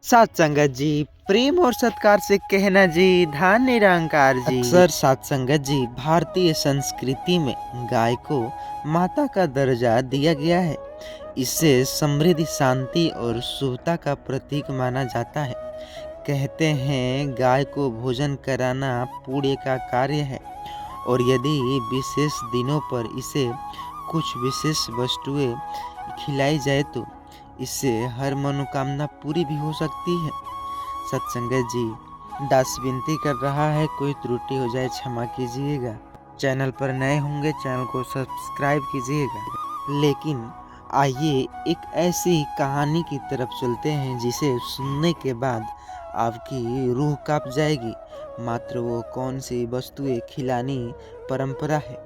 सात संगत जी, प्रेम और सत्कार से कहना जी, धन निरंकार जी। अक्सर सात संगत जी, भारतीय संस्कृति में गाय को माता का दर्जा दिया गया है। इसे समृद्धि, शांति और शुभता का प्रतीक माना जाता है। कहते हैं गाय को भोजन कराना पुण्य का कार्य है और यदि विशेष दिनों पर इसे कुछ विशेष वस्तुएं खिलाई जाए तो इससे हर मनोकामना पूरी भी हो सकती है। सत्संगत जी, दास विनती कर रहा है, कोई त्रुटि हो जाए क्षमा कीजिएगा। चैनल पर नए होंगे चैनल को सब्सक्राइब कीजिएगा। लेकिन आइए एक ऐसी कहानी की तरफ चलते हैं जिसे सुनने के बाद आपकी रूह कांप जाएगी। मात्र वो कौन सी वस्तुएं खिलानी परंपरा है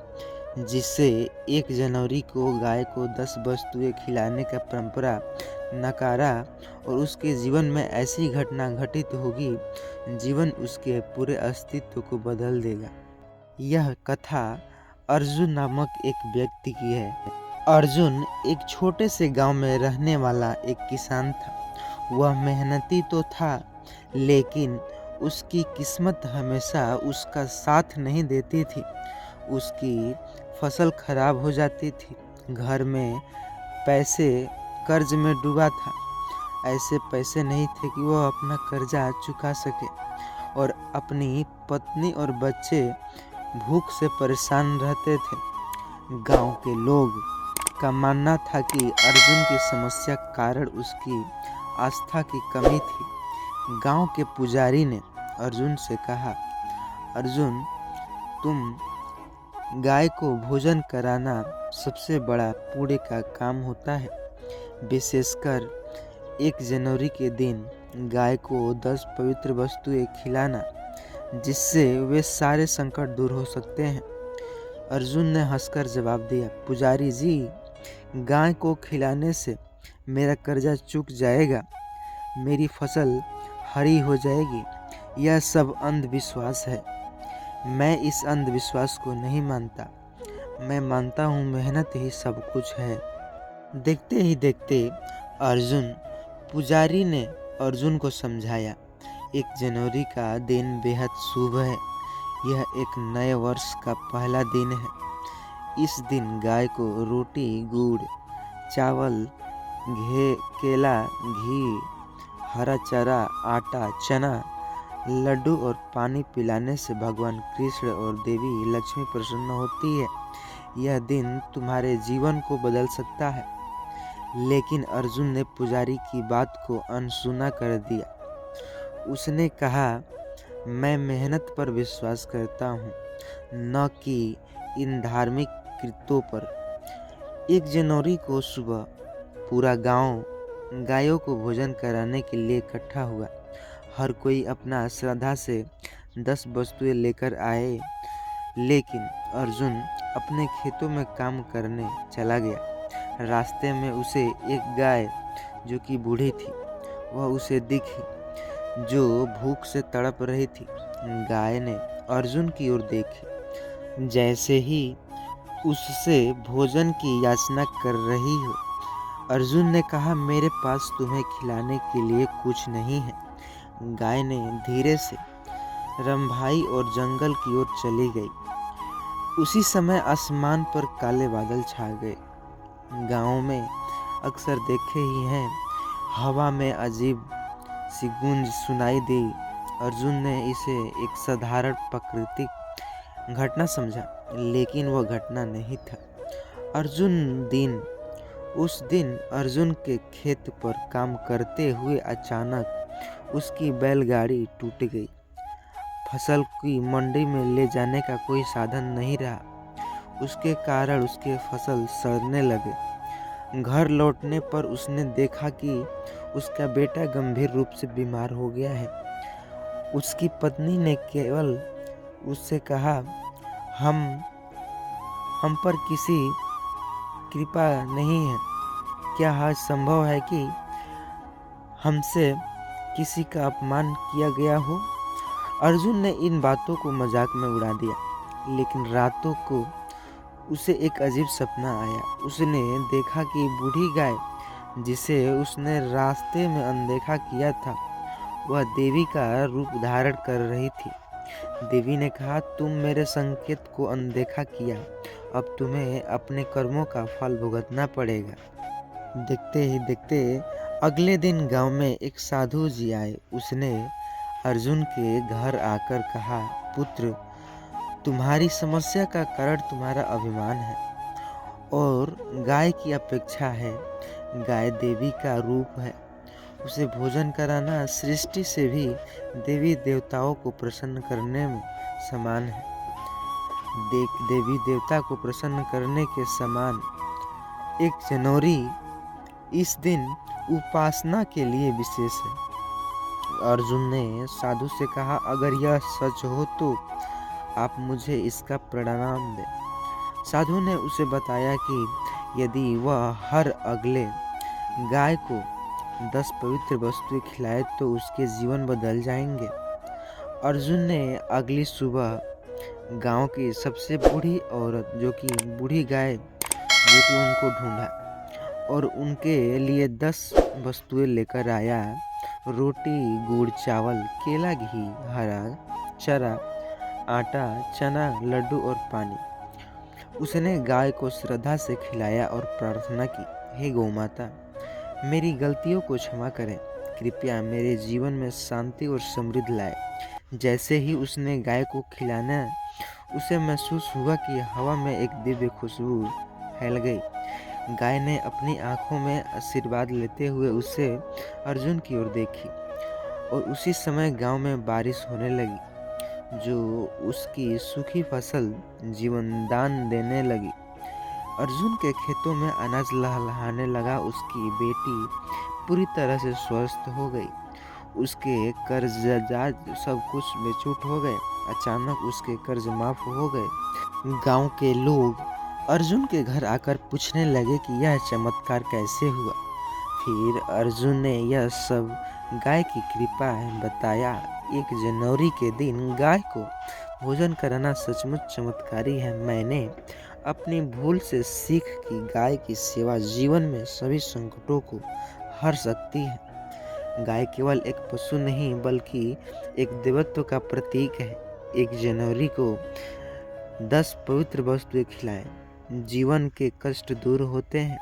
जिससे 1 जनवरी को गाय को 10 वस्तुएं खिलाने का परंपरा नकारा और उसके जीवन में ऐसी घटना घटित होगी जीवन उसके पूरे अस्तित्व को बदल देगा। यह कथा अर्जुन नामक एक व्यक्ति की है। अर्जुन एक छोटे से गांव में रहने वाला एक किसान था। वह मेहनती तो था लेकिन उसकी किस्मत हमेशा उसका साथ नहीं देती थी। उसकी फसल खराब हो जाती थी, घर में पैसे कर्ज में डूबा था। ऐसे पैसे नहीं थे कि वह अपना कर्जा चुका सके और अपनी पत्नी और बच्चे भूख से परेशान रहते थे। गांव के लोग का मानना था कि अर्जुन की समस्या कारण उसकी आस्था की कमी थी। गांव के पुजारी ने अर्जुन से कहा, अर्जुन, तुम गाय को भोजन कराना सबसे बड़ा पुण्य का काम होता है। विशेषकर 1 जनवरी के दिन गाय को 10 पवित्र वस्तुएं खिलाना जिससे वे सारे संकट दूर हो सकते हैं। अर्जुन ने हंसकर जवाब दिया, पुजारी जी, गाय को खिलाने से मेरा कर्जा चूक जाएगा, मेरी फसल हरी हो जाएगी। यह सब अंधविश्वास है। मैं इस अंधविश्वास को नहीं मानता। मैं मानता हूँ मेहनत ही सब कुछ है। देखते ही देखते पुजारी ने अर्जुन को समझाया, 1 जनवरी का दिन बेहद शुभ है। यह एक नए वर्ष का पहला दिन है। इस दिन गाय को रोटी, गुड़, चावल, केला, घी, हरा चारा, आटा, चना, लड्डू और पानी पिलाने से भगवान कृष्ण और देवी लक्ष्मी प्रसन्न होती है। यह दिन तुम्हारे जीवन को बदल सकता है। लेकिन अर्जुन ने पुजारी की बात को अनसुना कर दिया। उसने कहा, मैं मेहनत पर विश्वास करता हूँ, न कि इन धार्मिक कृत्यों पर। 1 जनवरी को सुबह पूरा गांव गायों को भोजन कराने के लिए इकट्ठा हुआ। हर कोई अपना श्रद्धा से 10 वस्तुएं लेकर आए, लेकिन अर्जुन अपने खेतों में काम करने चला गया। रास्ते में उसे एक गाय जो कि बूढ़ी थी, वह उसे दिखी जो भूख से तड़प रही थी। गाय ने अर्जुन की ओर देखी, जैसे ही उससे भोजन की याचना कर रही हो। अर्जुन ने कहा, मेरे पास तुम्हें खिलाने के लिए कुछ नहीं है। गाय ने धीरे से रंभाई और जंगल की ओर चली गई। उसी समय आसमान पर काले बादल छा गए। गांव में अक्सर देखे ही हैं, हवा में अजीब सी गूंज सुनाई दी। अर्जुन ने इसे एक साधारण प्राकृतिक घटना समझा, लेकिन वह घटना नहीं था। उस दिन अर्जुन के खेत पर काम करते हुए अचानक उसकी बैलगाड़ी टूट गई। फसल की मंडी में ले जाने का कोई साधन नहीं रहा। उसके कारण उसके फसल सड़ने लगे। घर लौटने पर उसने देखा कि उसका बेटा गंभीर रूप से बीमार हो गया है। उसकी पत्नी ने केवल उससे कहा, हम पर किसी कृपा नहीं है। क्या यह संभव है कि हमसे किसी का अपमान किया गया हो? अर्जुन ने इन बातों को मजाक में उड़ा दिया, लेकिन रातों को उसे एक अजीब सपना आया। उसने देखा कि बूढ़ी गाय जिसे उसने रास्ते में अनदेखा किया था वह देवी का रूप धारण कर रही थी। देवी ने कहा, तुम मेरे संकेत को अनदेखा किया, अब तुम्हें अपने कर्मों का फल भुगतना पड़ेगा। देखते ही देखते अगले दिन गांव में एक साधु जी आए। उसने अर्जुन के घर आकर कहा, पुत्र, तुम्हारी समस्या का कारण तुम्हारा अभिमान है और गाय की अपेक्षा है। गाय देवी का रूप है, उसे भोजन कराना सृष्टि से भी देवी देवताओं को प्रसन्न करने में समान है। देवी देवता को प्रसन्न करने के समान 1 जनवरी इस दिन उपासना के लिए विशेष है। अर्जुन ने साधु से कहा, अगर यह सच हो तो आप मुझे इसका प्रणाम दें। साधु ने उसे बताया कि यदि वह हर अगले गाय को 10 पवित्र वस्तुएं खिलाए तो उसके जीवन बदल जाएंगे। अर्जुन ने अगली सुबह गांव की सबसे बूढ़ी औरत जो कि बूढ़ी गाय उनको ढूंढा और उनके लिए 10 वस्तुएं लेकर आया। रोटी, गुड़, चावल, केला, घी, हरा चारा, आटा, चना, लड्डू और पानी। उसने गाय को श्रद्धा से खिलाया और प्रार्थना की, हे गौ माता, मेरी गलतियों को क्षमा करें, कृपया मेरे जीवन में शांति और समृद्धि लाए। जैसे ही उसने गाय को खिलाना, उसे महसूस हुआ कि हवा में एक दिव्य खुशबू फैल गई। गाय ने अपनी आंखों में आशीर्वाद लेते हुए उसे अर्जुन की ओर देखी और उसी समय गांव में बारिश होने लगी जो उसकी सूखी फसल जीवन दान देने लगी। अर्जुन के खेतों में अनाज लहलहाने लगा। उसकी बेटी पूरी तरह से स्वस्थ हो गई। उसके कर्जदार सब कुछ बेचूट हो गए। अचानक उसके कर्ज माफ हो गए। गांव के लोग अर्जुन के घर आकर पूछने लगे कि यह चमत्कार कैसे हुआ। फिर अर्जुन ने यह सब गाय की कृपा बताया। 1 जनवरी के दिन गाय को भोजन कराना सचमुच चमत्कारी है। मैंने अपनी भूल से सीख कि गाय की सेवा जीवन में सभी संकटों को हर सकती है। गाय केवल एक पशु नहीं बल्कि एक देवत्व का प्रतीक है। 1 जनवरी को 10 पवित्र वस्तुएं खिलाएं, जीवन के कष्ट दूर होते हैं,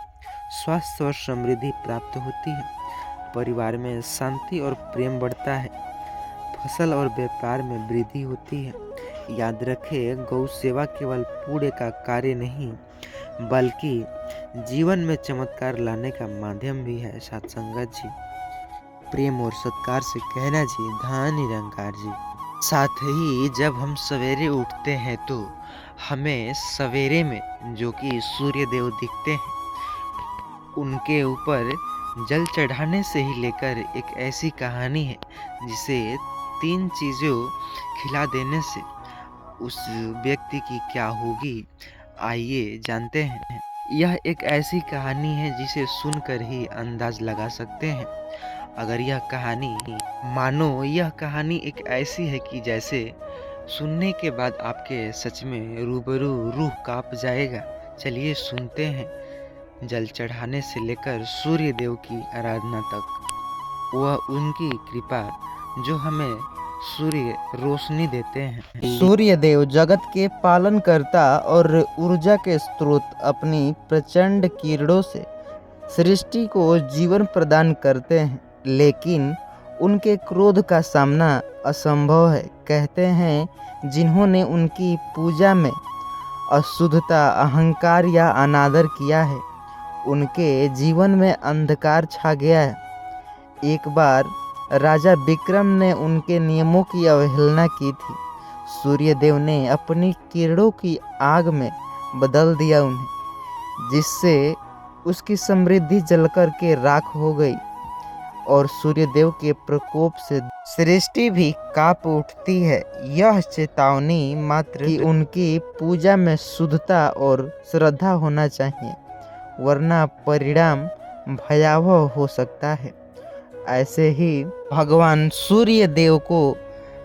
स्वास्थ्य और समृद्धि प्राप्त होती है, परिवार में शांति और प्रेम बढ़ता है, फसल और व्यापार में वृद्धि होती है। याद रखें, गौ सेवा केवल पुण्य का कार्य नहीं बल्कि जीवन में चमत्कार लाने का माध्यम भी है। साथ संगत जी, प्रेम और सत्कार से कहना जी, धन निरंकार जी। साथ ही जब हम सवेरे उठते हैं तो हमें सवेरे में जो कि सूर्य देव दिखते हैं, उनके ऊपर जल चढ़ाने से ही लेकर एक ऐसी कहानी है जिसे 3 चीज़ों खिला देने से उस व्यक्ति की क्या होगी, आइए जानते हैं। यह एक ऐसी कहानी है जिसे सुनकर ही अंदाज लगा सकते हैं। अगर यह कहानी मानो, यह कहानी एक ऐसी है कि जैसे सुनने के बाद आपके सच में रूबरू रूह कांप जाएगा। चलिए सुनते हैं। जल चढ़ाने से लेकर सूर्य देव की आराधना तक, वह उनकी कृपा जो हमें सूर्य रोशनी देते हैं। सूर्य देव जगत के पालन करता और ऊर्जा के स्रोत अपनी प्रचंड किरणों से सृष्टि को जीवन प्रदान करते हैं, लेकिन उनके क्रोध का सामना असंभव है। कहते हैं जिन्होंने उनकी पूजा में अशुद्धता, अहंकार या अनादर किया है, उनके जीवन में अंधकार छा गया है। एक बार राजा विक्रम ने उनके नियमों की अवहेलना की थी। सूर्यदेव ने अपनी किरणों की आग में बदल दिया उन्हें, जिससे उसकी समृद्धि जलकर के राख हो गई और सूर्यदेव के प्रकोप से सृष्टि भी कांप उठती है। यह चेतावनी मात्र कि उनकी पूजा में शुद्धता और श्रद्धा होना चाहिए, वरना परिणाम भयावह हो सकता है। ऐसे ही भगवान सूर्य देव को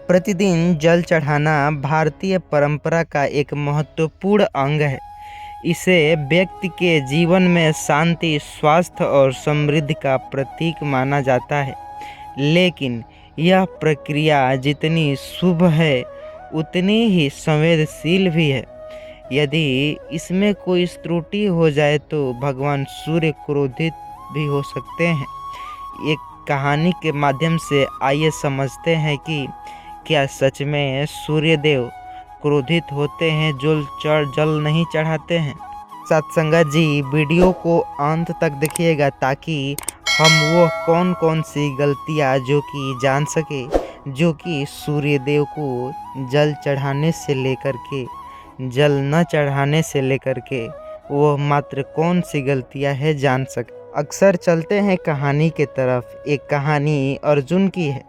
प्रतिदिन जल चढ़ाना भारतीय परंपरा का एक महत्वपूर्ण अंग है। इसे व्यक्ति के जीवन में शांति, स्वास्थ्य और समृद्धि का प्रतीक माना जाता है। लेकिन यह प्रक्रिया जितनी शुभ है उतनी ही संवेदनशील भी है। यदि इसमें कोई त्रुटि हो जाए तो भगवान सूर्य क्रोधित भी हो सकते हैं। एक कहानी के माध्यम से आइए समझते हैं कि क्या सच में सूर्यदेव क्रोधित होते हैं जो जल नहीं चढ़ाते हैं। सत्संगत जी, वीडियो को अंत तक देखिएगा ताकि हम वो कौन सी गलतियां जो कि जान सके, जो कि सूर्यदेव को जल चढ़ाने से लेकर के जल न चढ़ाने से लेकर के वो मात्र कौन सी गलतियां है जान सके। अक्सर चलते हैं कहानी के तरफ। एक कहानी अर्जुन की है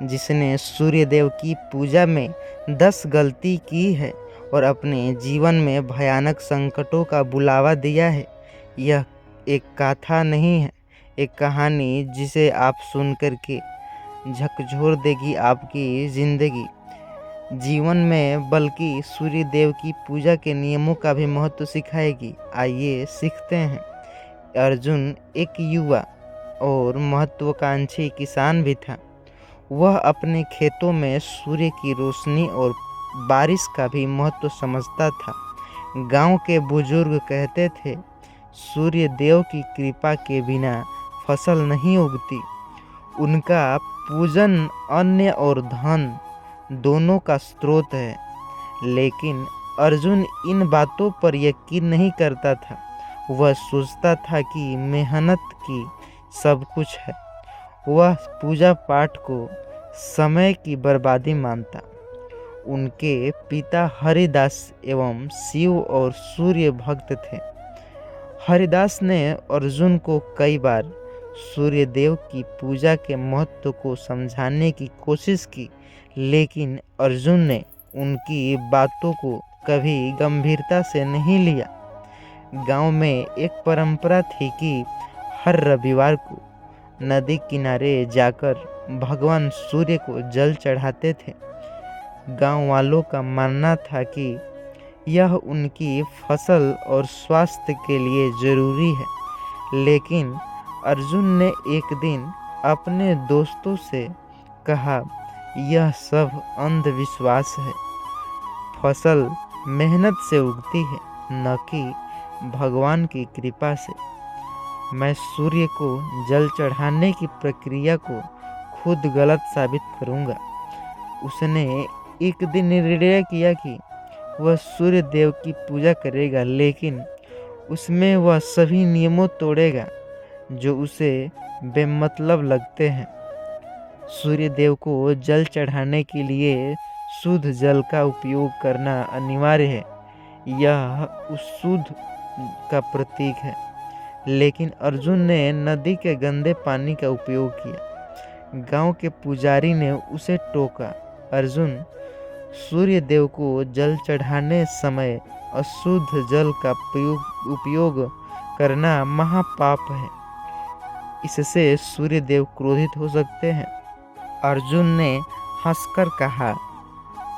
जिसने सूर्यदेव की पूजा में 10 गलती की है और अपने जीवन में भयानक संकटों का बुलावा दिया है। यह एक गाथा नहीं है, एक कहानी जिसे आप सुनकर के झकझोर देगी आपकी जिंदगी जीवन में, बल्कि सूर्यदेव की पूजा के नियमों का भी महत्व सिखाएगी। आइए सीखते हैं। अर्जुन एक युवा और महत्वाकांक्षी किसान भी था। वह अपने खेतों में सूर्य की रोशनी और बारिश का भी महत्व समझता था। गांव के बुजुर्ग कहते थे, सूर्य देव की कृपा के बिना फसल नहीं उगती। उनका पूजन अन्न और धन दोनों का स्रोत है। लेकिन अर्जुन इन बातों पर यकीन नहीं करता था। वह सोचता था कि मेहनत की सब कुछ है। वह पूजा पाठ को समय की बर्बादी मानता। उनके पिता हरिदास एवं शिव और सूर्य भक्त थे। हरिदास ने अर्जुन को कई बार सूर्य देव की पूजा के महत्व को समझाने की कोशिश की, लेकिन अर्जुन ने उनकी बातों को कभी गंभीरता से नहीं लिया। गांव में एक परंपरा थी कि हर रविवार को नदी किनारे जाकर भगवान सूर्य को जल चढ़ाते थे। गांव वालों का मानना था कि यह उनकी फसल और स्वास्थ्य के लिए जरूरी है। लेकिन अर्जुन ने एक दिन अपने दोस्तों से कहा, यह सब अंधविश्वास है। फसल मेहनत से उगती है, न कि भगवान की कृपा से। मैं सूर्य को जल चढ़ाने की प्रक्रिया को खुद गलत साबित करूंगा। उसने एक दिन निर्णय किया कि वह सूर्य देव की पूजा करेगा, लेकिन उसमें वह सभी नियमों तोड़ेगा जो उसे बेमतलब लगते हैं। सूर्य देव को जल चढ़ाने के लिए शुद्ध जल का उपयोग करना अनिवार्य है। यह उस शुद्ध का प्रतीक है। लेकिन अर्जुन ने नदी के गंदे पानी का उपयोग किया। गांव के पुजारी ने उसे टोका, अर्जुन, सूर्य देव को जल चढ़ाने समय अशुद्ध जल का उपयोग करना महापाप है। इससे सूर्य देव क्रोधित हो सकते हैं। अर्जुन ने हंसकर कहा,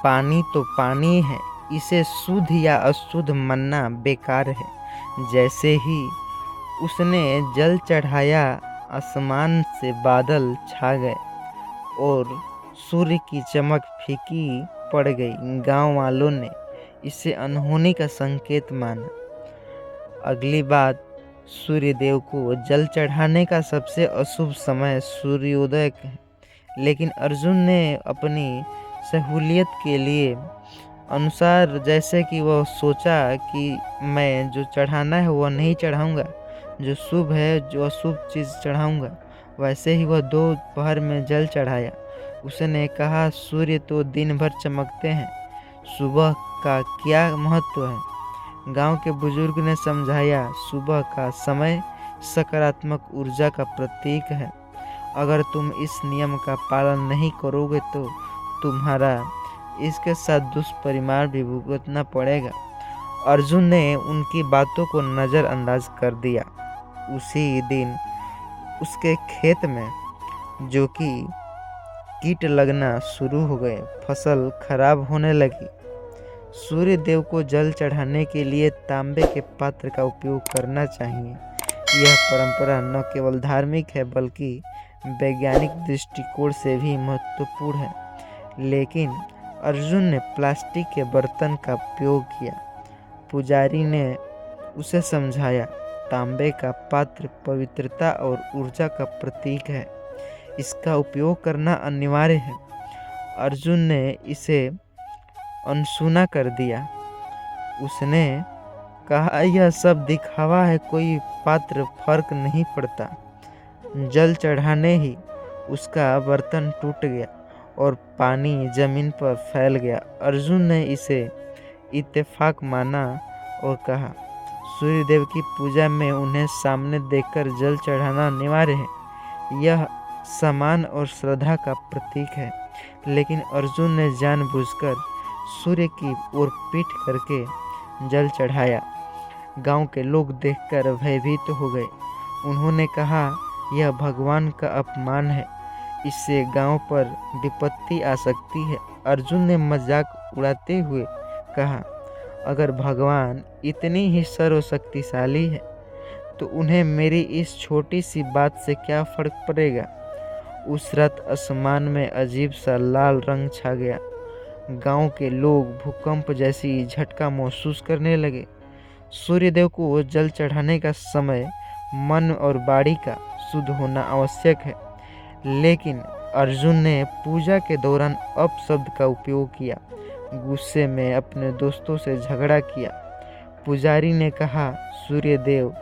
पानी तो पानी है, इसे शुद्ध या अशुद्ध मानना बेकार है। जैसे ही उसने जल चढ़ाया, आसमान से बादल छा गए और सूर्य की चमक फीकी पड़ गई। गांव वालों ने इसे अनहोनी का संकेत माना। अगली बात, सूर्य देव को जल चढ़ाने का सबसे अशुभ समय सूर्योदय है। लेकिन अर्जुन ने अपनी सहूलियत के लिए अनुसार, जैसे कि वह सोचा कि मैं जो चढ़ाना है वह नहीं चढ़ाऊंगा, जो शुभ है जो अशुभ चीज़ चढ़ाऊंगा, वैसे ही वह दोपहर में जल चढ़ाया। उसने कहा, सूर्य तो दिन भर चमकते हैं, सुबह का क्या महत्व है। गांव के बुजुर्ग ने समझाया, सुबह का समय सकारात्मक ऊर्जा का प्रतीक है। अगर तुम इस नियम का पालन नहीं करोगे तो तुम्हारा इसके साथ दुष्परिणाम भी भुगतना पड़ेगा। अर्जुन ने उनकी बातों को नज़रअंदाज कर दिया। उसी दिन उसके खेत में जो कि कीट लगना शुरू हो गए, फसल खराब होने लगी। सूर्य देव को जल चढ़ाने के लिए तांबे के पात्र का उपयोग करना चाहिए। यह परंपरा न केवल धार्मिक है बल्कि वैज्ञानिक दृष्टिकोण से भी महत्वपूर्ण है। लेकिन अर्जुन ने प्लास्टिक के बर्तन का उपयोग किया। पुजारी ने उसे समझाया, तांबे का पात्र पवित्रता और ऊर्जा का प्रतीक है, इसका उपयोग करना अनिवार्य है। अर्जुन ने इसे अनसुना कर दिया। उसने कहा, यह सब दिखावा है, कोई पात्र फर्क नहीं पड़ता। जल चढ़ाने ही उसका बर्तन टूट गया और पानी जमीन पर फैल गया। अर्जुन ने इसे इत्तेफाक माना और कहा, सूर्य देव की पूजा में उन्हें सामने देखकर जल चढ़ाना अनिवार्य है। यह सम्मान और श्रद्धा का प्रतीक है। लेकिन अर्जुन ने जानबूझकर सूर्य की ओर पीठ करके जल चढ़ाया। गांव के लोग देखकर भयभीत हो गए। उन्होंने कहा, यह भगवान का अपमान है, इससे गांव पर विपत्ति आ सकती है। अर्जुन ने मजाक उड़ाते हुए कहा, अगर भगवान इतनी ही सर्वशक्तिशाली है तो उन्हें मेरी इस छोटी सी बात से क्या फर्क पड़ेगा। उस रात आसमान में अजीब सा लाल रंग छा गया। गांव के लोग भूकंप जैसी झटका महसूस करने लगे। सूर्यदेव को जल चढ़ाने का समय मन और बाड़ी का शुद्ध होना आवश्यक है। लेकिन अर्जुन ने पूजा के दौरान अपशब्द का उपयोग किया, गुस्से में अपने दोस्तों से झगड़ा किया। पुजारी ने कहा, सूर्यदेव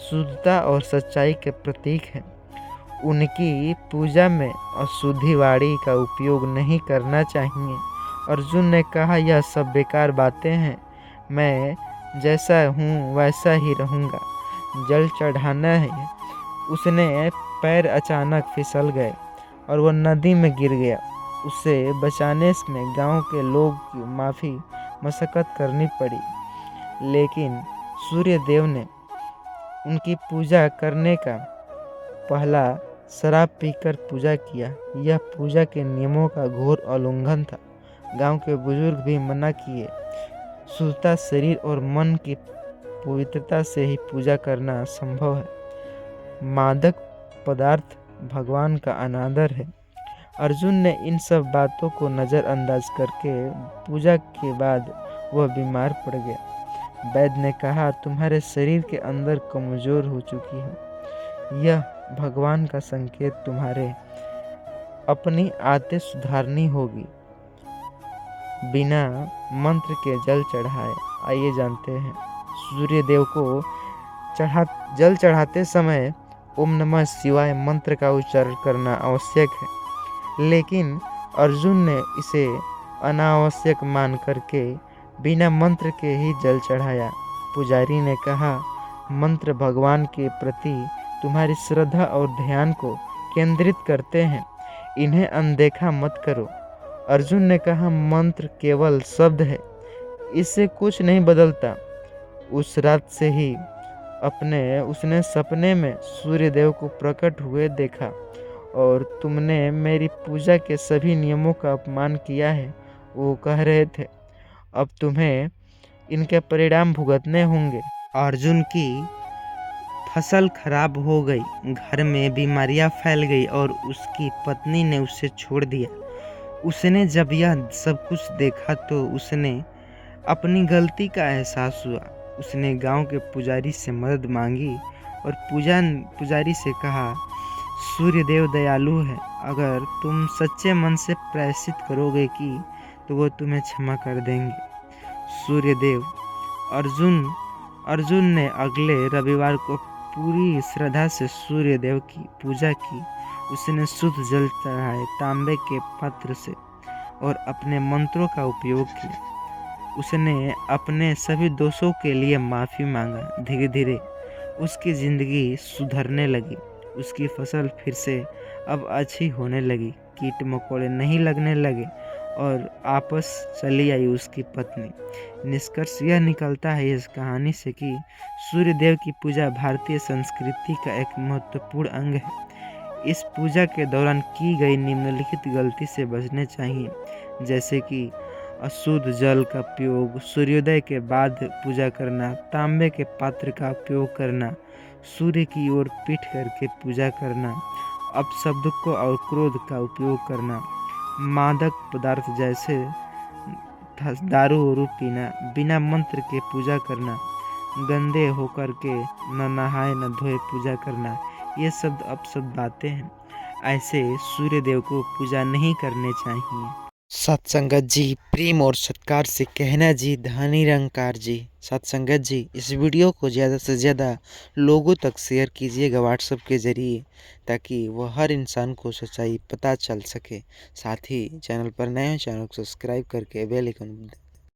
शुद्धता और सच्चाई के प्रतीक हैं, उनकी पूजा में अशुद्धि वाणी का उपयोग नहीं करना चाहिए। अर्जुन ने कहा, यह सब बेकार बातें हैं, मैं जैसा हूँ वैसा ही रहूँगा। जल चढ़ाना है। उसने पैर अचानक फिसल गए और वह नदी में गिर गया। उसे बचाने में गांव के लोग की माफ़ी मशक्क़त करनी पड़ी। लेकिन सूर्य देव ने उनकी पूजा करने का पहला शराब पीकर पूजा किया। यह पूजा के नियमों का घोर उल्लंघन था। गांव के बुजुर्ग भी मना किए। शुद्धता शरीर और मन की पवित्रता से ही पूजा करना संभव है। मादक पदार्थ भगवान का अनादर है। अर्जुन ने इन सब बातों को नज़रअंदाज करके पूजा के बाद वह बीमार पड़ गया। वैद्य ने कहा, तुम्हारे शरीर के अंदर कमजोर हो चुकी है। यह भगवान का संकेत, तुम्हारे अपनी आदतें सुधारनी होगी। बिना मंत्र के जल चढ़ाए। आइए जानते हैं। सूर्य देव को जल चढ़ाते समय ओम नमः शिवाय मंत्र का उच्चारण करना आवश्यक है। लेकिन अर्जुन ने इसे अनावश्यक मान करके बिना मंत्र के ही जल चढ़ाया। पुजारी ने कहा, मंत्र भगवान के प्रति तुम्हारी श्रद्धा और ध्यान को केंद्रित करते हैं, इन्हें अनदेखा मत करो। अर्जुन ने कहा, मंत्र केवल शब्द है, इससे कुछ नहीं बदलता। उस रात से ही उसने सपने में सूर्यदेव को प्रकट हुए देखा और तुमने मेरी पूजा के सभी नियमों का अपमान किया है, वो कह रहे थे। अब तुम्हें इनके परिणाम भुगतने होंगे। अर्जुन की फसल खराब हो गई, घर में बीमारियां फैल गई और उसकी पत्नी ने उसे छोड़ दिया। उसने जब यह सब कुछ देखा तो उसने अपनी गलती का एहसास हुआ। उसने गांव के पुजारी से मदद मांगी और पुजारी से कहा, सूर्यदेव दयालु है, अगर तुम सच्चे मन से प्रायश्चित करोगे कि तो वो तुम्हें क्षमा कर देंगे। सूर्यदेव अर्जुन ने अगले रविवार को पूरी श्रद्धा से सूर्यदेव की पूजा की। उसने शुद्ध जल चढ़ाए तांबे के पात्र से और अपने मंत्रों का उपयोग किया। उसने अपने सभी दोषों के लिए माफ़ी मांगा। धीरे धीरे उसकी ज़िंदगी सुधरने लगी। उसकी फसल फिर से अब अच्छी होने लगी, कीट मकोड़े नहीं लगने लगे और आपस चली आई उसकी पत्नी। निष्कर्ष यह निकलता है इस कहानी से कि सूर्यदेव की पूजा भारतीय संस्कृति का एक महत्वपूर्ण अंग है। इस पूजा के दौरान की गई निम्नलिखित गलती से बचने चाहिए, जैसे कि अशुद्ध जल का उपयोग, सूर्योदय के बाद पूजा करना, तांबे के पात्र का उपयोग करना, सूर्य की ओर पीठ करके पूजा करना, अपशब्द को और क्रोध का उपयोग करना, मादक पदार्थ जैसे दारू वारू पीना, बिना मंत्र के पूजा करना, गंदे होकर के न नहाए न धोए पूजा करना, ये सब अपशब्द बातें हैं। ऐसे सूर्य देव को पूजा नहीं करने चाहिए। सत्संगत जी, प्रेम और सत्कार से कहना जी, धन निरंकार जी। सत्संगत जी, इस वीडियो को ज़्यादा से ज़्यादा लोगों तक शेयर कीजिएगा व्हाट्सएप के ज़रिए, ताकि वह हर इंसान को सच्चाई पता चल सके। साथ ही चैनल पर नए हो, चैनल को सब्सक्राइब करके बेल आइकन